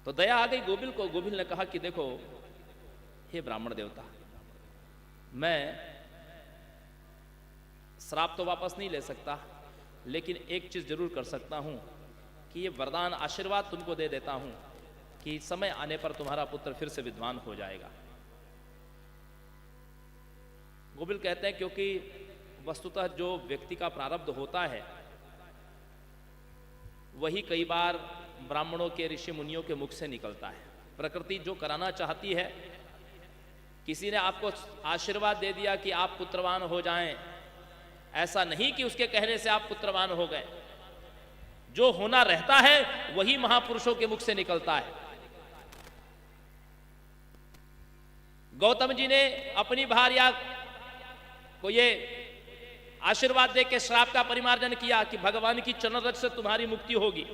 तो दया आ गई गोबिल को। गोबिल ने कहा कि देखो हे ब्राह्मण देवता, मैं श्राप तो वापस नहीं ले सकता, लेकिन एक चीज जरूर कर सकता हूं कि ये वरदान आशीर्वाद तुमको दे देता हूं कि समय आने पर तुम्हारा पुत्र फिर से विद्वान हो जाएगा। गोबिल कहते हैं क्योंकि वस्तुतः जो व्यक्ति का प्रारब्ध होता है वही कई बार ब्राह्मणों के, ऋषि मुनियों के मुख से निकलता है। प्रकृति जो कराना चाहती है, किसी ने आपको आशीर्वाद दे दिया कि आप पुत्रवान हो जाएं, ऐसा नहीं कि उसके कहने से आप पुत्रवान हो गए। जो होना रहता है वही महापुरुषों के मुख से निकलता है। गौतम जी ने अपनी भार्या को ये आशीर्वाद दे के श्राप का परिमार्जन किया कि भगवान की चरण रज से तुम्हारी मुक्ति होगी।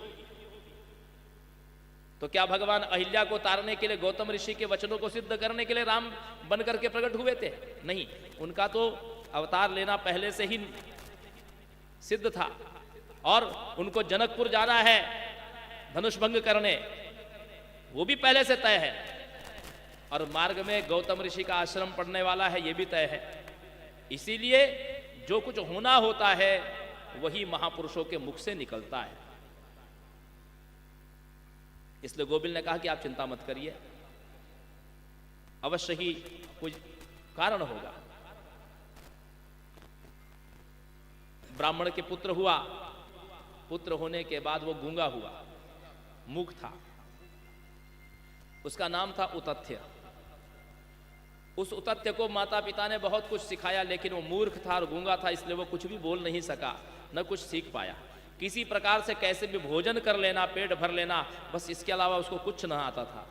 तो क्या भगवान अहिल्या को तारने के लिए गौतम ऋषि के वचनों को सिद्ध करने के लिए राम बनकर के प्रकट हुए थे? नहीं, उनका तो अवतार लेना पहले से ही सिद्ध था और उनको जनकपुर जाना है धनुष भंग करने, वो भी पहले से तय है। और मार्ग में गौतम ऋषि का आश्रम पड़ने वाला है, ये भी तय है। इसीलिए जो कुछ होना होता है वही महापुरुषों के मुख से निकलता है। इसलिए गोबिल ने कहा कि आप चिंता मत करिए, अवश्य ही कोई कारण होगा। ब्राह्मण के पुत्र हुआ, पुत्र होने के बाद वो गूंगा हुआ, मूक था। उसका नाम था उतथ्य। उस उतथ्य को माता पिता ने बहुत कुछ सिखाया, लेकिन वो मूर्ख था और गूंगा था, इसलिए वो कुछ भी बोल नहीं सका, न कुछ सीख पाया। किसी प्रकार से कैसे भी भोजन कर लेना, पेट भर लेना, बस इसके अलावा उसको कुछ न आता था,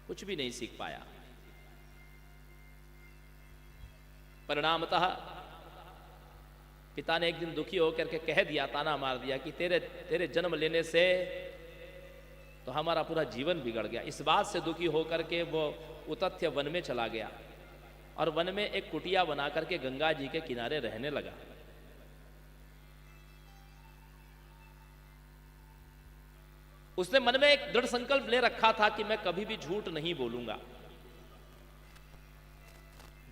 कुछ भी नहीं सीख पाया। परिणामतः पिता ने एक दिन दुखी होकर के कह दिया, ताना मार दिया कि तेरे जन्म लेने से तो हमारा पूरा जीवन बिगड़ गया। इस बात से दुखी होकर के वो उतथ्य वन में चला गया और वन में एक कुटिया बना करके गंगा जी के किनारे रहने लगा। उसने मन में एक दृढ़ संकल्प ले रखा था कि मैं कभी भी झूठ नहीं बोलूंगा,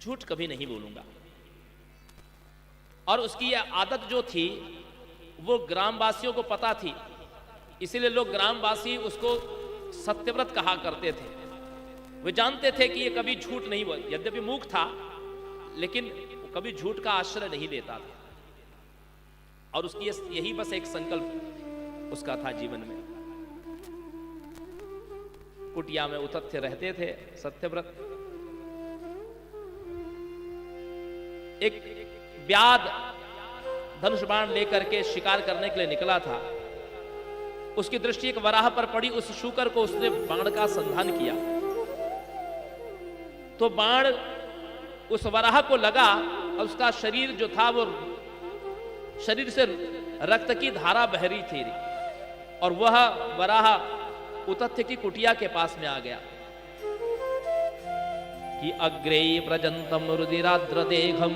झूठ कभी नहीं बोलूंगा। और उसकी यह आदत जो थी वो ग्रामवासियों को पता थी, इसीलिए लोग ग्रामवासी उसको सत्यव्रत कहा करते थे। वे जानते थे कि ये कभी झूठ नहीं बोल, यद्यपि मूक था लेकिन कभी झूठ का आश्रय नहीं लेता था। और उसकी यही बस एक संकल्प उसका था जीवन में। कुटिया में उतथ्य रहते थे, सत्यव्रत। एक व्याध धनुष बाण लेकर के शिकार करने के लिए निकला था। उसकी दृष्टि एक वराह पर पड़ी, उस शूकर को उसने बाण का संधान किया तो बाण उस वराह को लगा और उसका शरीर जो था वो शरीर से रक्त की धारा बह रही थी और वह वराह उतथ्य की कुटिया के पास में आ गया कि अग्रे प्रजंतम रुदिराद्र देहम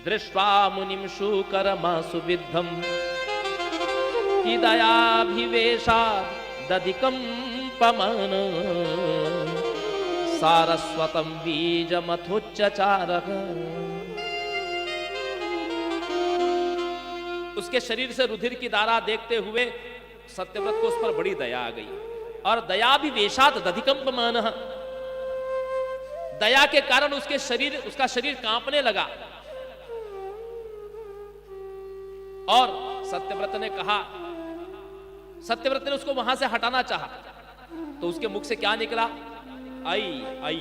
दृष्ट्वा मुनिम शूकरमासु विद्धम कि दयाभिवेशात् दधिकंपमान सारस्वतम बीजमथोच्चचारः। उसके शरीर से रुधिर की धारा देखते हुए सत्यव्रत को उस पर बड़ी दया आ गई और दयाभिवेशात् दधिकंपमानः, दया के कारण उसका शरीर कांपने लगा। और सत्यव्रत ने कहा, सत्यव्रत ने उसको वहां से हटाना चाहा तो उसके मुख से क्या निकला? आई आई।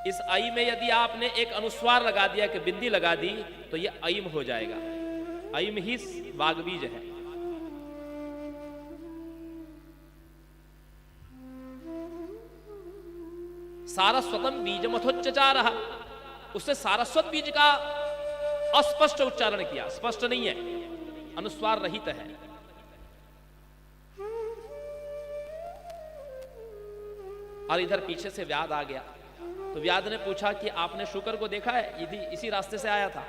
इस आई में यदि आपने एक अनुस्वार लगा दिया कि बिंदी लगा दी तो ये ऐम हो जाएगा। ऐम ही वाग्बीज है। सारस्वतम बीजमथोच्चचारः, उससे सारस्वत बीज का अस्पष्ट उच्चारण किया। स्पष्ट नहीं है, अनुस्वार रहित है। और इधर पीछे से व्याध आ गया तो व्याध ने पूछा कि आपने शुकर को देखा है? इसी रास्ते से आया था।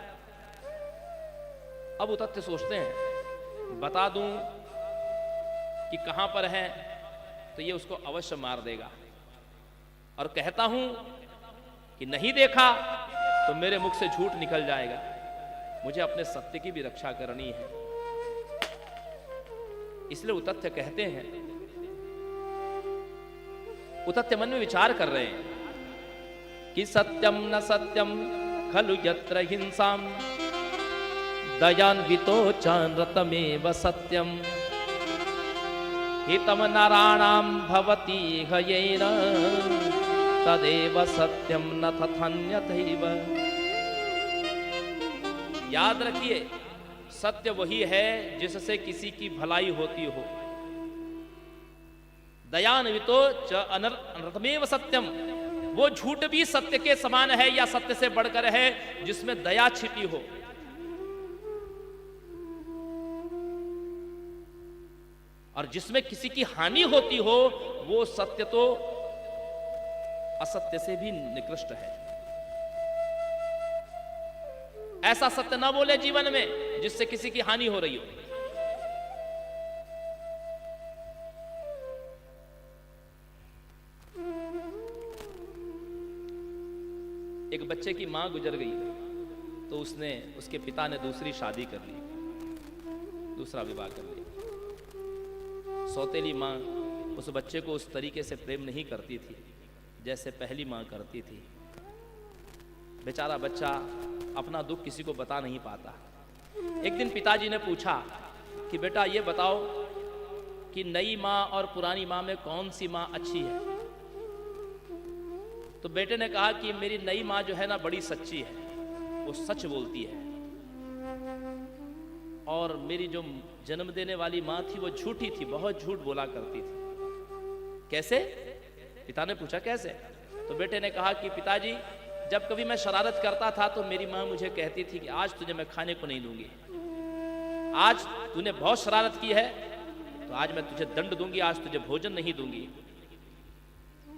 अब उतथ्य सोचते हैं बता दूं कि कहां पर है तो ये उसको अवश्य मार देगा, और कहता हूं कि नहीं देखा तो मेरे मुख से झूठ निकल जाएगा। मुझे अपने सत्य की भी रक्षा करनी है। इसलिए उतथ्य कहते हैं, उतथ्य मन में विचार कर रहे हैं कि सत्यम न सत्यम खलु यत्र हिंसाम दयान्वितो चानृतमेव सत्यम हितम नराणाम भवति हयेन तदेव सत्यम न तथान्यथैव। याद रखिए, सत्य वही है जिससे किसी की भलाई होती हो। दयान्वितो च अनृतमेव सत्यम, वो झूठ भी सत्य के समान है या सत्य से बढ़कर है जिसमें दया छिपी हो। और जिसमें किसी की हानि होती हो वो सत्य तो असत्य से भी निकृष्ट है। ऐसा सत्य ना बोले जीवन में जिससे किसी की हानि हो रही हो। एक बच्चे की मां गुजर गई तो उसके पिता ने दूसरी शादी कर ली, दूसरा विवाह कर लिया। सौतेली मां उस बच्चे को उस तरीके से प्रेम नहीं करती थी जैसे पहली मां करती थी। बेचारा बच्चा अपना दुख किसी को बता नहीं पाता। एक दिन पिताजी ने पूछा कि बेटा ये बताओ कि नई मां और पुरानी मां में कौन सी मां अच्छी है। तो बेटे ने कहा कि मेरी नई मां जो है ना बड़ी सच्ची है, वो सच बोलती है, और मेरी जो जन्म देने वाली मां थी वो झूठी थी, बहुत झूठ बोला करती थी। कैसे? पिता ने पूछा कैसे? तो बेटे ने कहा कि पिताजी जब कभी मैं शरारत करता था तो मेरी मां मुझे कहती थी कि आज तुझे मैं खाने को नहीं दूंगी, आज तूने बहुत शरारत की है तो आज मैं तुझे दंड दूंगी, आज तुझे भोजन नहीं दूंगी।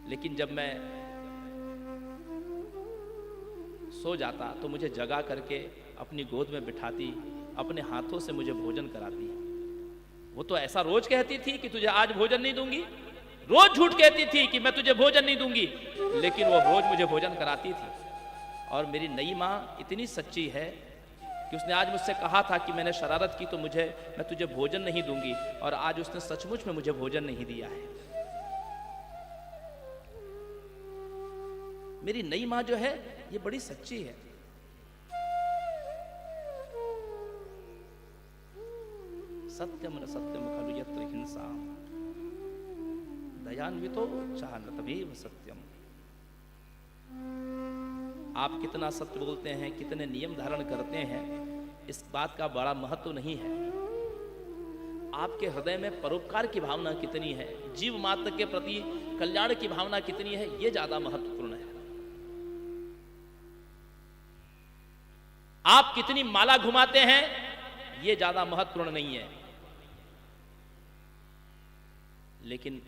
लेकिन जब मैं सो जाता तो मुझे जगा करके अपनी गोद में बिठाती, अपने हाथों से मुझे भोजन कराती। वो तो ऐसा रोज कहती थी कि तुझे आज भोजन नहीं दूंगी, रोज झूठ कहती थी कि मैं तुझे भोजन नहीं दूंगी, लेकिन वो रोज मुझे भोजन कराती थी। और मेरी नई माँ इतनी सच्ची है कि उसने आज मुझसे कहा था कि मैंने शरारत की तो मैं तुझे भोजन नहीं दूंगी, और आज उसने सचमुच में मुझे भोजन नहीं दिया है। मेरी नई माँ जो है ये बड़ी सच्ची है। सत्यम न सत्यम खलु यत्र हिंसा दयान्वितो चानृतमेव सत्यम। आप कितना सत्य बोलते हैं, कितने नियम धारण करते हैं, इस बात का बड़ा महत्व नहीं है। आपके हृदय में परोपकार की भावना कितनी है, जीव मात्र के प्रति कल्याण की भावना कितनी है, यह ज्यादा महत्वपूर्ण है। आप कितनी माला घुमाते हैं यह ज्यादा महत्वपूर्ण नहीं है, लेकिन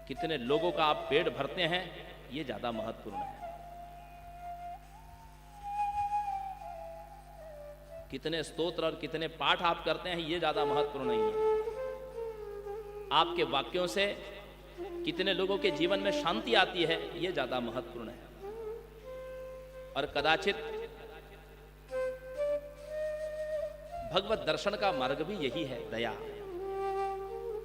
कितने लोगों का आप पेट भरते हैं यह ज्यादा महत्वपूर्ण है। कितने स्तोत्र और कितने पाठ आप करते हैं यह ज्यादा महत्वपूर्ण नहीं है। आपके वाक्यों से कितने लोगों के जीवन में शांति आती है यह ज्यादा महत्वपूर्ण है। और कदाचित भगवत दर्शन का मार्ग भी यही है, दया।